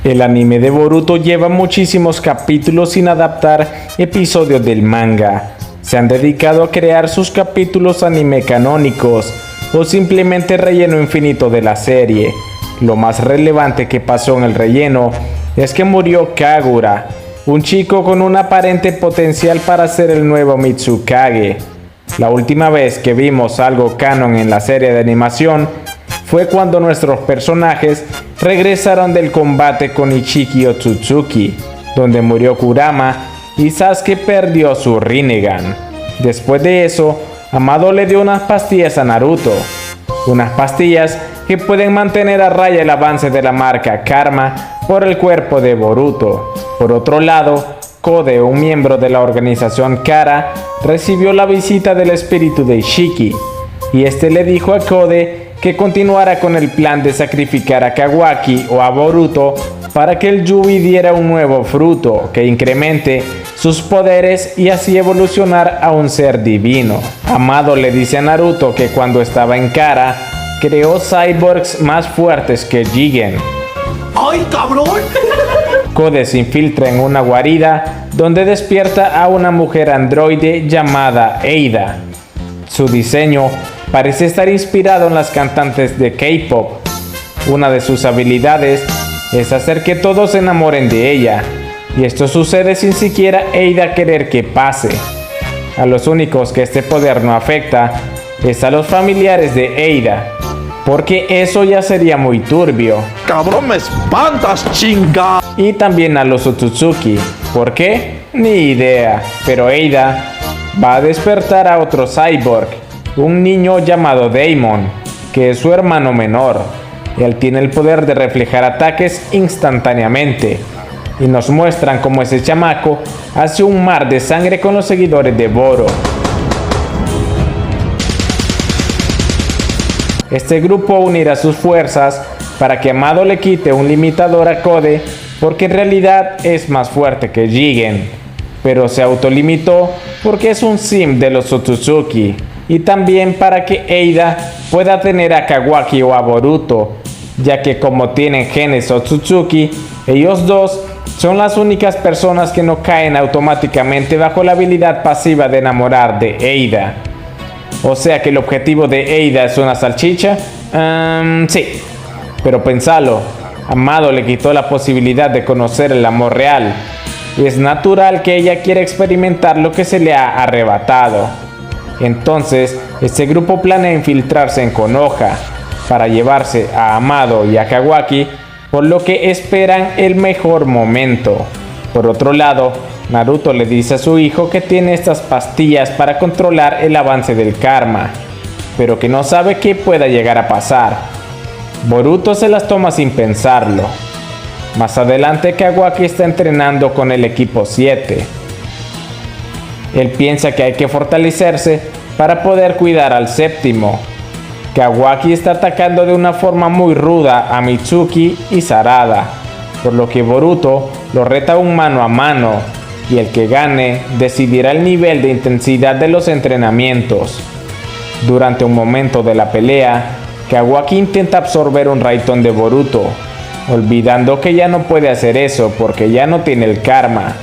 El anime de Boruto lleva muchísimos capítulos sin adaptar episodios del manga. Se han dedicado a crear sus capítulos anime canónicos o simplemente relleno infinito de la serie. Lo más relevante que pasó en el relleno es que murió Kagura, un chico con un aparente potencial para ser el nuevo Mitsukage. La última vez que vimos algo canon en la serie de animación fue cuando nuestros personajes regresaron del combate con Ichiki Otsutsuki, donde murió Kurama y Sasuke perdió su Rinnegan. Después de eso, Amado le dio unas pastillas a Naruto, unas pastillas que pueden mantener a raya el avance de la marca Karma por el cuerpo de Boruto. Por otro lado, Kode, un miembro de la organización Kara, recibió la visita del espíritu de Ishiki, y este le dijo a Kode que continuara con el plan de sacrificar a Kawaki o a Boruto para que el Yubi diera un nuevo fruto que incremente sus poderes y así evolucionar a un ser divino. Amado le dice a Naruto que cuando estaba en Kara, creó cyborgs más fuertes que Jigen. ¡Ay, cabrón! Kode se infiltra en una guarida donde despierta a una mujer androide llamada Eida. Su diseño parece estar inspirado en las cantantes de K-pop. Una de sus habilidades es hacer que todos se enamoren de ella, y esto sucede sin siquiera Eida querer que pase. A los únicos que este poder no afecta es a los familiares de Eida, porque eso ya sería muy turbio. ¡Cabrón, me espantas, chinga! Y también a los Otsutsuki. ¿Por qué? Ni idea, pero Eida va a despertar a otro cyborg, un niño llamado Daemon, que es su hermano menor. Él tiene el poder de reflejar ataques instantáneamente, y nos muestran cómo ese chamaco hace un mar de sangre con los seguidores de Boro. Este grupo unirá sus fuerzas para que Amado le quite un limitador a Kode, porque en realidad es más fuerte que Jigen, pero se autolimitó porque es un sim de los Otsutsuki, y también para que Eida pueda tener a Kawaki o a Boruto, ya que como tienen genes Otsutsuki, ellos dos son las únicas personas que no caen automáticamente bajo la habilidad pasiva de enamorar de Eida. O sea que el objetivo de Eida es una salchicha. Sí, pero pensalo, Amado le quitó la posibilidad de conocer el amor real. Es natural que ella quiera experimentar lo que se le ha arrebatado. Entonces, este grupo planea infiltrarse en Konoha para llevarse a Amado y a Kawaki, por lo que esperan el mejor momento. Por otro lado, Naruto le dice a su hijo que tiene estas pastillas para controlar el avance del karma, pero que no sabe qué pueda llegar a pasar. Boruto se las toma sin pensarlo. Más adelante, Kawaki está entrenando con el equipo 7. Él piensa que hay que fortalecerse para poder cuidar al séptimo. Kawaki está atacando de una forma muy ruda a Mitsuki y Sarada, por lo que Boruto lo reta un mano a mano, y el que gane decidirá el nivel de intensidad de los entrenamientos. Durante un momento de la pelea, Kawaki intenta absorber un Raitón de Boruto, olvidando que ya no puede hacer eso porque ya no tiene el karma,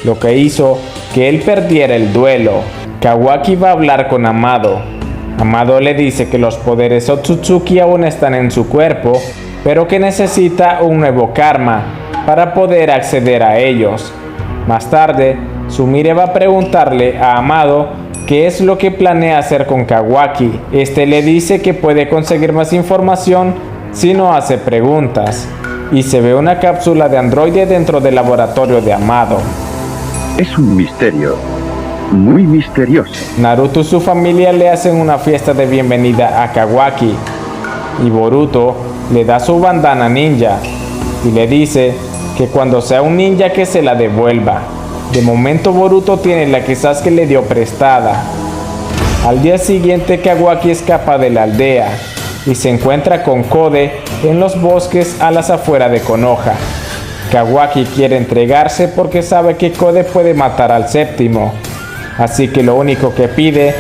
lo que hizo que él perdiera el duelo. Kawaki va a hablar con Amado. Amado le dice que los poderes Otsutsuki aún están en su cuerpo, pero que necesita un nuevo karma para poder acceder a ellos. Más tarde, Sumire va a preguntarle a Amado qué es lo que planea hacer con Kawaki. Este le dice que puede conseguir más información si no hace preguntas, y se ve una cápsula de androide dentro del laboratorio de Amado. Es un misterio, muy misterioso. Naruto y su familia le hacen una fiesta de bienvenida a Kawaki, y Boruto le da su bandana ninja y le dice que cuando sea un ninja que se la devuelva. De momento Boruto tiene la que Sasuke le dio prestada. Al día siguiente, Kawaki escapa de la aldea y se encuentra con Kode en los bosques a las afueras de Konoha. Kawaki quiere entregarse porque sabe que Kode puede matar al séptimo, así que lo único que pide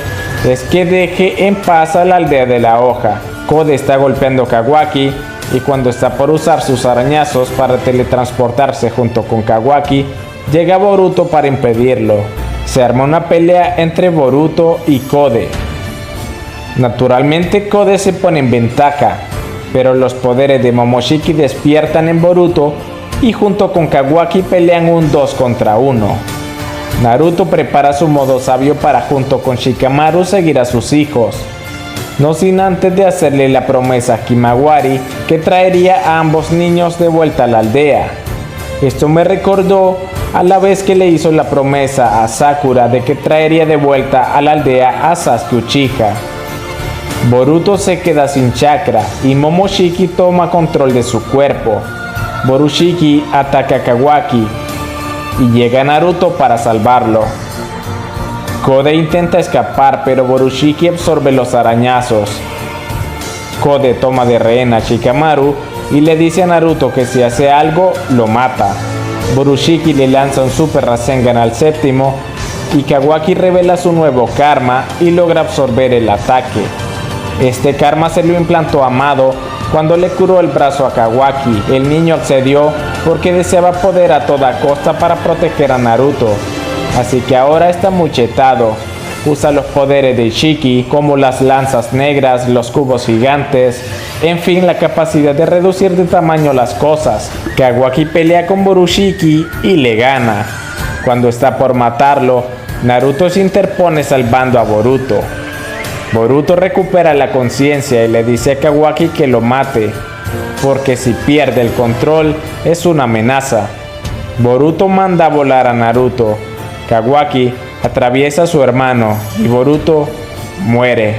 es que deje en paz a la aldea de la hoja. Kode está golpeando a Kawaki y cuando está por usar sus arañazos para teletransportarse junto con Kawaki, llega Boruto para impedirlo. Se arma una pelea entre Boruto y Kode. Naturalmente Kode se pone en ventaja, pero los poderes de Momoshiki despiertan en Boruto y junto con Kawaki pelean un 2 contra 1. Naruto prepara su modo sabio para junto con Shikamaru seguir a sus hijos, no sin antes de hacerle la promesa a Himawari que traería a ambos niños de vuelta a la aldea. Esto me recordó a la vez que le hizo la promesa a Sakura de que traería de vuelta a la aldea a Sasuke Uchiha. Boruto se queda sin chakra y Momoshiki toma control de su cuerpo. Borushiki ataca a Kawaki y llega Naruto para salvarlo. Kode intenta escapar, pero Borushiki absorbe los arañazos. Kode toma de rehén a Shikamaru y le dice a Naruto que si hace algo, lo mata. Borushiki le lanza un Super Rasengan al séptimo y Kawaki revela su nuevo karma y logra absorber el ataque. Este karma se lo implantó Amado cuando le curó el brazo a Kawaki. El niño accedió porque deseaba poder a toda costa para proteger a Naruto. Así que ahora está muy chetado. Usa los poderes de Shiki como las lanzas negras, los cubos gigantes, en fin, la capacidad de reducir de tamaño las cosas. Kawaki pelea con Borushiki y le gana. Cuando está por matarlo, Naruto se interpone salvando a Boruto. Boruto recupera la conciencia y le dice a Kawaki que lo mate, porque si pierde el control es una amenaza. Boruto manda a volar a Naruto. Kawaki atraviesa a su hermano y Boruto muere.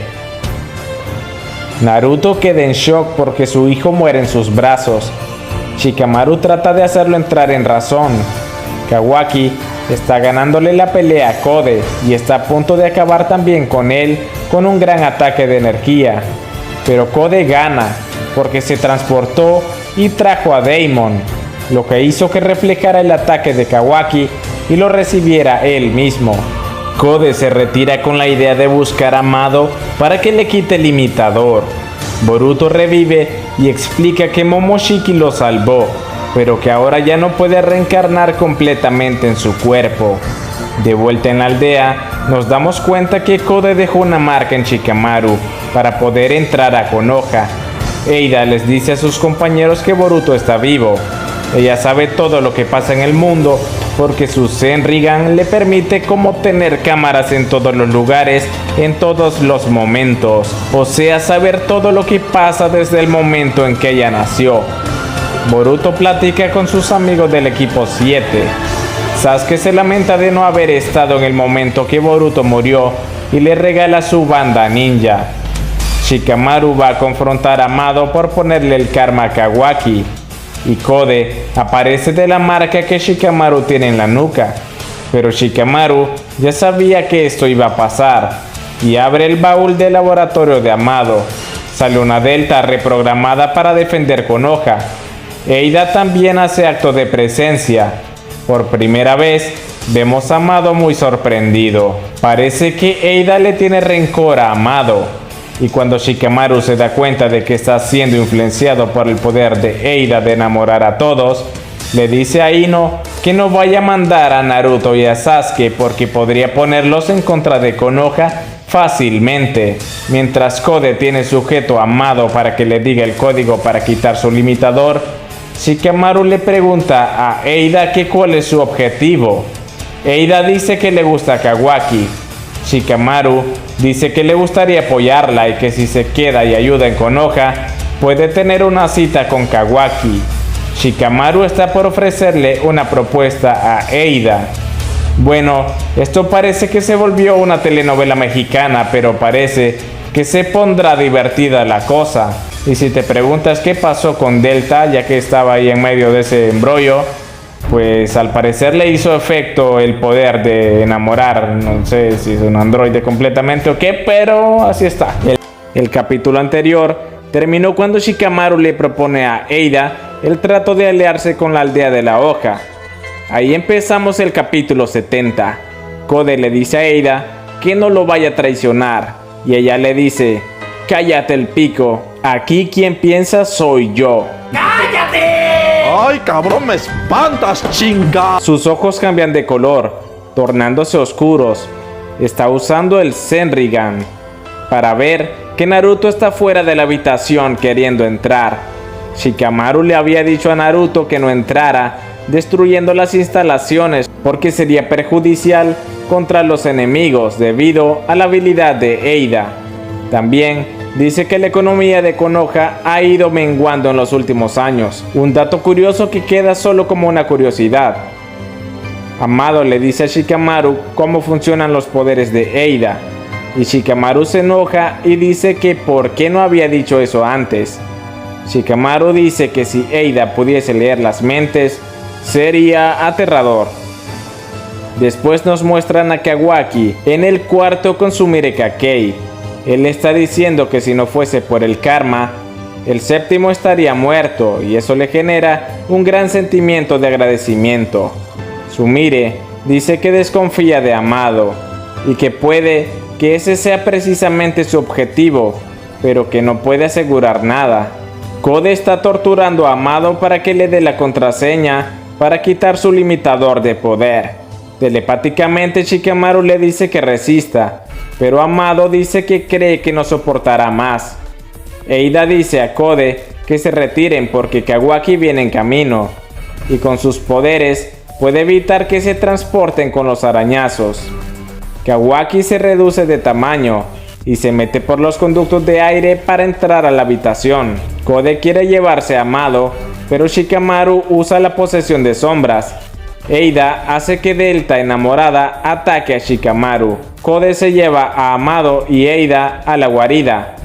Naruto queda en shock porque su hijo muere en sus brazos. Shikamaru trata de hacerlo entrar en razón. Kawaki está ganándole la pelea a Kode y está a punto de acabar también con él con un gran ataque de energía. Pero Kode gana porque se transportó y trajo a Daemon, lo que hizo que reflejara el ataque de Kawaki y lo recibiera él mismo. Kode se retira con la idea de buscar a Amado para que le quite el limitador. Boruto revive y explica que Momoshiki lo salvó, pero que ahora ya no puede reencarnar completamente en su cuerpo. De vuelta en la aldea, nos damos cuenta que Kode dejó una marca en Shikamaru para poder entrar a Konoha. Eida les dice a sus compañeros que Boruto está vivo. Ella sabe todo lo que pasa en el mundo porque su Senrigan le permite como tener cámaras en todos los lugares, en todos los momentos. O sea, saber todo lo que pasa desde el momento en que ella nació. Boruto platica con sus amigos del equipo 7. Sasuke se lamenta de no haber estado en el momento que Boruto murió y le regala su banda ninja. Shikamaru va a confrontar a Amado por ponerle el karma a Kawaki. Y Kode aparece de la marca que Shikamaru tiene en la nuca. Pero Shikamaru ya sabía que esto iba a pasar y abre el baúl del laboratorio de Amado. Sale una Delta reprogramada para defender Konoha. Eida también hace acto de presencia. Por primera vez vemos a Amado muy sorprendido. Parece que Eida le tiene rencor a Amado. Y cuando Shikamaru se da cuenta de que está siendo influenciado por el poder de Eida de enamorar a todos, le dice a Ino que no vaya a mandar a Naruto y a Sasuke porque podría ponerlos en contra de Konoha fácilmente. Mientras Kode tiene sujeto a Amado para que le diga el código para quitar su limitador, Shikamaru le pregunta a Eida que cuál es su objetivo. Eida dice que le gusta Kawaki. Shikamaru dice que le gustaría apoyarla y que si se queda y ayuda en Konoha, puede tener una cita con Kawaki. Shikamaru está por ofrecerle una propuesta a Eida. Bueno, esto parece que se volvió una telenovela mexicana, pero parece que se pondrá divertida la cosa. Y si te preguntas qué pasó con Delta, ya que estaba ahí en medio de ese embrollo, pues al parecer le hizo efecto el poder de enamorar. No sé si es un androide completamente o qué, pero así está. El capítulo anterior terminó cuando Shikamaru le propone a Eida el trato de aliarse con la aldea de la hoja. Ahí empezamos el capítulo 70. Kode le dice a Eida que no lo vaya a traicionar y ella le dice: cállate el pico, Aquí quien piensa soy yo. Ay, cabrón, me espantas, chinga. Sus ojos cambian de color, tornándose oscuros. Está usando el Senrigan para ver que Naruto está fuera de la habitación queriendo entrar. Shikamaru le había dicho a Naruto que no entrara, destruyendo las instalaciones porque sería perjudicial contra los enemigos debido a la habilidad de Eida. También dice que la economía de Konoha ha ido menguando en los últimos años, un dato curioso que queda solo como una curiosidad. Amado le dice a Shikamaru cómo funcionan los poderes de Eida, y Shikamaru se enoja y dice que por qué no había dicho eso antes. Shikamaru dice que si Eida pudiese leer las mentes, sería aterrador. Después nos muestran a Kawaki en el cuarto con Sumire Kakei. Él está diciendo que si no fuese por el karma, el séptimo estaría muerto y eso le genera un gran sentimiento de agradecimiento. Sumire dice que desconfía de Amado y que puede que ese sea precisamente su objetivo, pero que no puede asegurar nada. Kode está torturando a Amado para que le dé la contraseña para quitar su limitador de poder. Telepáticamente Shikamaru le dice que resista, pero Amado dice que cree que no soportará más. Eida dice a Kode que se retiren porque Kawaki viene en camino, y con sus poderes puede evitar que se transporten con los arañazos. Kawaki se reduce de tamaño y se mete por los conductos de aire para entrar a la habitación. Kode quiere llevarse a Amado, pero Shikamaru usa la posesión de sombras. Eida hace que Delta, enamorada, ataque a Shikamaru. Kode se lleva a Amado y Eida a la guarida.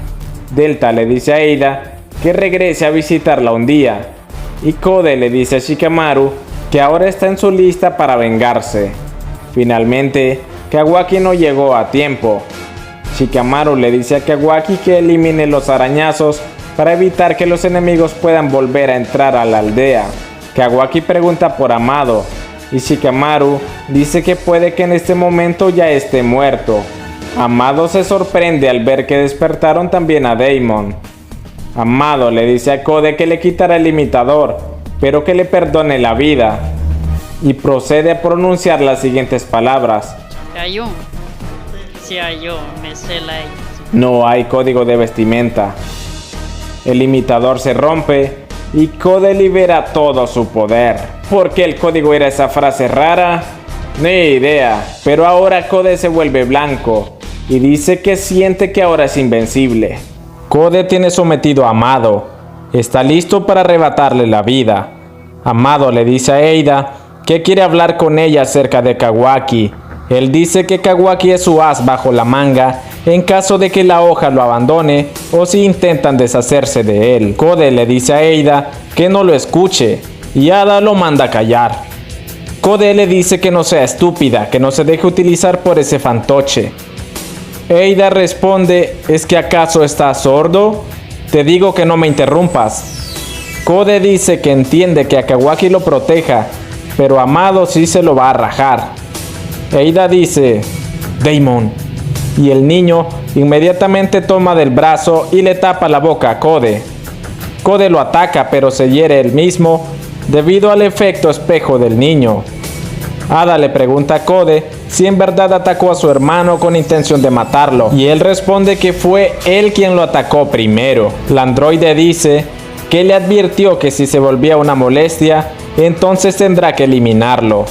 Delta le dice a Eida que regrese a visitarla un día, y Kode le dice a Shikamaru que ahora está en su lista para vengarse. Finalmente, Kawaki no llegó a tiempo. Shikamaru le dice a Kawaki que elimine los arañazos para evitar que los enemigos puedan volver a entrar a la aldea. Kawaki pregunta por Amado y Shikamaru dice que puede que en este momento ya esté muerto. Amado se sorprende al ver que despertaron también a Daimon. Amado le dice a Kode que le quitará el limitador, pero que le perdone la vida, y procede a pronunciar las siguientes palabras. No hay código de vestimenta. El limitador se rompe y Kode libera todo su poder. ¿Por qué el código era esa frase rara? Ni idea, pero ahora Kode se vuelve blanco y dice que siente que ahora es invencible. Kode tiene sometido a Amado. Está listo para arrebatarle la vida. Amado le dice a Eida que quiere hablar con ella acerca de Kawaki. Él dice que Kawaki es su as bajo la manga en caso de que la hoja lo abandone o si intentan deshacerse de él. Kode le dice a Eida que no lo escuche y Ada lo manda a callar. Kode le dice que no sea estúpida, que no se deje utilizar por ese fantoche. Eida responde: ¿es que acaso estás sordo? Te digo que no me interrumpas. Kode dice que entiende que a Kawaki lo proteja, pero Amado sí se lo va a rajar. Eida dice: Daimon. Y el niño inmediatamente toma del brazo y le tapa la boca a Kode. Kode lo ataca, pero se hiere él mismo debido al efecto espejo del niño. Ada le pregunta a Kode si en verdad atacó a su hermano con intención de matarlo, y él responde que fue él quien lo atacó primero. La androide dice que le advirtió que si se volvía una molestia, entonces tendrá que eliminarlo.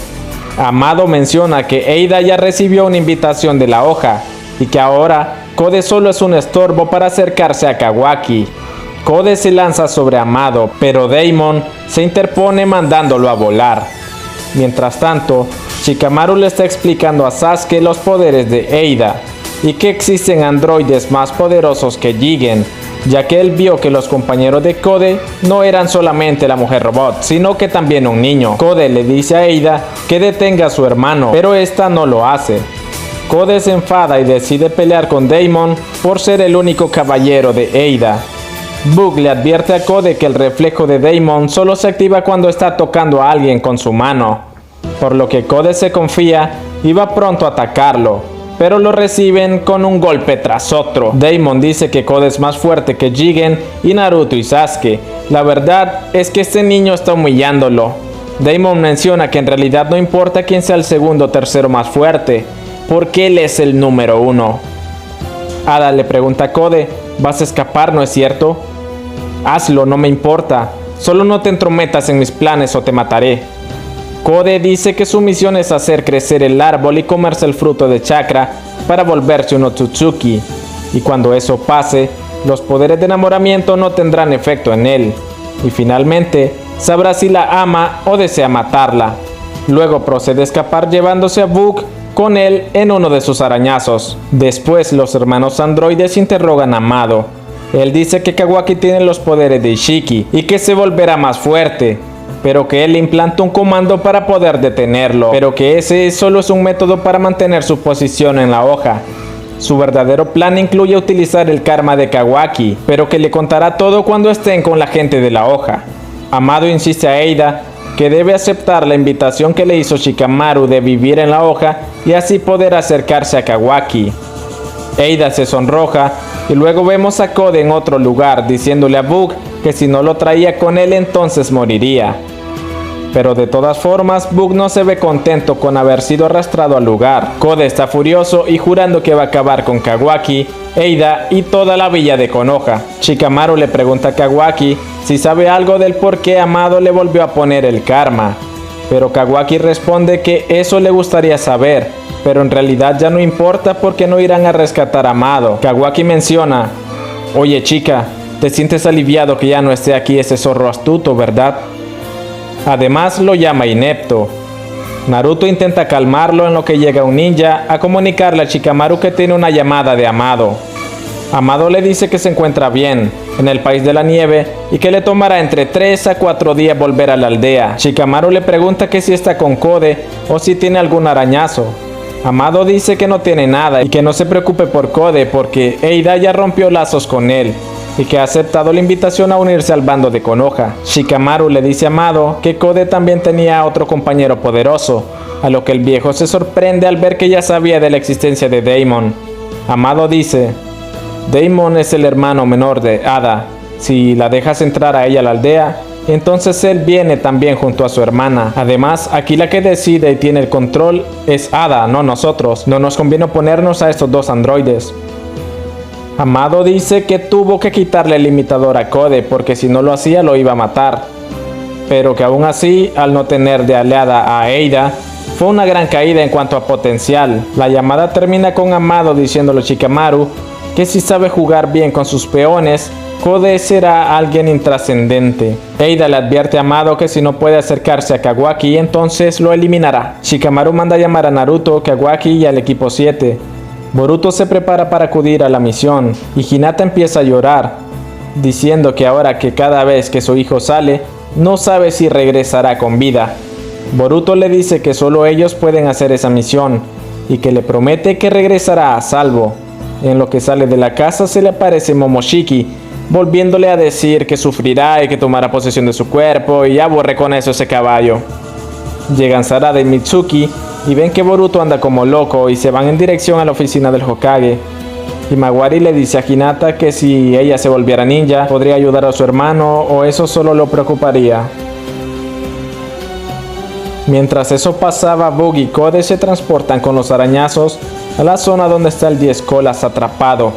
Amado menciona que Eida ya recibió una invitación de la hoja y que ahora Kode solo es un estorbo para acercarse a Kawaki. Kode se lanza sobre Amado, pero Daimon se interpone mandándolo a volar. Mientras tanto, Shikamaru le está explicando a Sasuke los poderes de Eida y que existen androides más poderosos que Jigen, ya que él vio que los compañeros de Kode no eran solamente la mujer robot, sino que también un niño. Kode le dice a Eida que detenga a su hermano, pero esta no lo hace. Kode se enfada y decide pelear con Daimon por ser el único caballero de Eida. Bug le advierte a Kode que el reflejo de Daimon solo se activa cuando está tocando a alguien con su mano, por lo que Kode se confía y va pronto a atacarlo, pero lo reciben con un golpe tras otro. Daemon dice que Kode es más fuerte que Jigen y Naruto y Sasuke. La verdad es que este niño está humillándolo. Daemon menciona que en realidad no importa quién sea el segundo o tercero más fuerte, porque él es el número 1. Ada le pregunta a Kode: ¿vas a escapar, no es cierto? Hazlo, no me importa. Solo no te entrometas en mis planes o te mataré. Kode dice que su misión es hacer crecer el árbol y comerse el fruto de chakra para volverse un Otsutsuki. Y cuando eso pase, los poderes de enamoramiento no tendrán efecto en él. Y finalmente, sabrá si la ama o desea matarla. Luego procede a escapar llevándose a Book con él en uno de sus arañazos. Después los hermanos androides interrogan a Amado. Él dice que Kawaki tiene los poderes de Ishiki y que se volverá más fuerte, pero que él le implanta un comando para poder detenerlo, pero que ese solo es un método para mantener su posición en la hoja. Su verdadero plan incluye utilizar el karma de Kawaki, pero que le contará todo cuando estén con la gente de la hoja. Amado insiste a Eida que debe aceptar la invitación que le hizo Shikamaru de vivir en la hoja y así poder acercarse a Kawaki. Eida se sonroja y luego vemos a Kode en otro lugar diciéndole a Book que si no lo traía con él entonces moriría. Pero de todas formas Book no se ve contento con haber sido arrastrado al lugar. Kode está furioso y jurando que va a acabar con Kawaki, Eida y toda la villa de Konoha. Shikamaru le pregunta a Kawaki si sabe algo del por qué Amado le volvió a poner el karma, pero Kawaki responde que eso le gustaría saber, pero en realidad ya no importa porque no irán a rescatar a Amado. Kawaki menciona: oye chica, te sientes aliviado que ya no esté aquí ese zorro astuto, ¿verdad? Además lo llama inepto. Naruto intenta calmarlo en lo que llega un ninja a comunicarle a Shikamaru que tiene una llamada de Amado. Amado le dice que se encuentra bien en el país de la nieve y que le tomará entre 3 a 4 días volver a la aldea. Shikamaru le pregunta que si está con Kode o si tiene algún arañazo. Amado dice que no tiene nada y que no se preocupe por Kode porque Eida ya rompió lazos con él y que ha aceptado la invitación a unirse al bando de Konoha. Shikamaru le dice a Amado que Kode también tenía otro compañero poderoso, a lo que el viejo se sorprende al ver que ya sabía de la existencia de Daemon. Amado dice: Daemon es el hermano menor de Ada. Si la dejas entrar a ella a la aldea, entonces él viene también junto a su hermana. Además, aquí la que decide y tiene el control es Ada, no nosotros. No nos conviene oponernos a estos dos androides. Amado dice que tuvo que quitarle el limitador a Kode porque si no lo hacía lo iba a matar, pero que aún así, al no tener de aliada a Eida, fue una gran caída en cuanto a potencial. La llamada termina con Amado diciéndole a Shikamaru que si sabe jugar bien con sus peones, Kode será alguien intrascendente. Eida le advierte a Amado que si no puede acercarse a Kawaki, entonces lo eliminará. Shikamaru manda a llamar a Naruto, Kawaki y al equipo 7. Boruto se prepara para acudir a la misión y Hinata empieza a llorar, diciendo que ahora que cada vez que su hijo sale, no sabe si regresará con vida. Boruto le dice que solo ellos pueden hacer esa misión y que le promete que regresará a salvo. En lo que sale de la casa se le aparece Momoshiki, volviéndole a decir que sufrirá y que tomará posesión de su cuerpo, y ya borré con eso ese caballo. Llegan Sarada y Mitsuki y ven que Boruto anda como loco y se van en dirección a la oficina del Hokage. Himawari le dice a Hinata que si ella se volviera ninja podría ayudar a su hermano o eso solo lo preocuparía. Mientras eso pasaba, Bug y Kode se transportan con los arañazos a la zona donde está el 10 colas atrapado.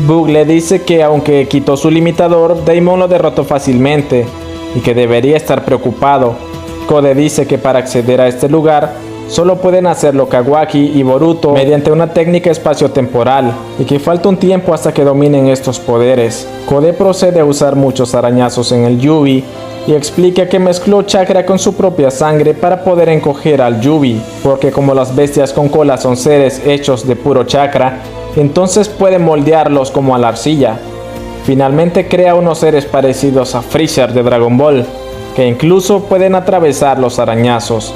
Bug le dice que aunque quitó su limitador, Daemon lo derrotó fácilmente y que debería estar preocupado. Kode dice que para acceder a este lugar solo pueden hacerlo Kawaki y Boruto mediante una técnica espacio-temporal y que falta un tiempo hasta que dominen estos poderes. Kode procede a usar muchos arañazos en el Yubi y explica que mezcló chakra con su propia sangre para poder encoger al Yubi, porque como las bestias con cola son seres hechos de puro chakra, entonces puede moldearlos como a la arcilla. Finalmente crea unos seres parecidos a Freezer de Dragon Ball, que incluso pueden atravesar los arañazos.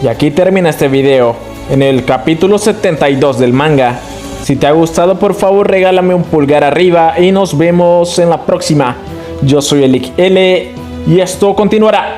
Y aquí termina este video, en el capítulo 72 del manga. Si te ha gustado, por favor regálame un pulgar arriba y nos vemos en la próxima. Yo soy Elik L y esto continuará.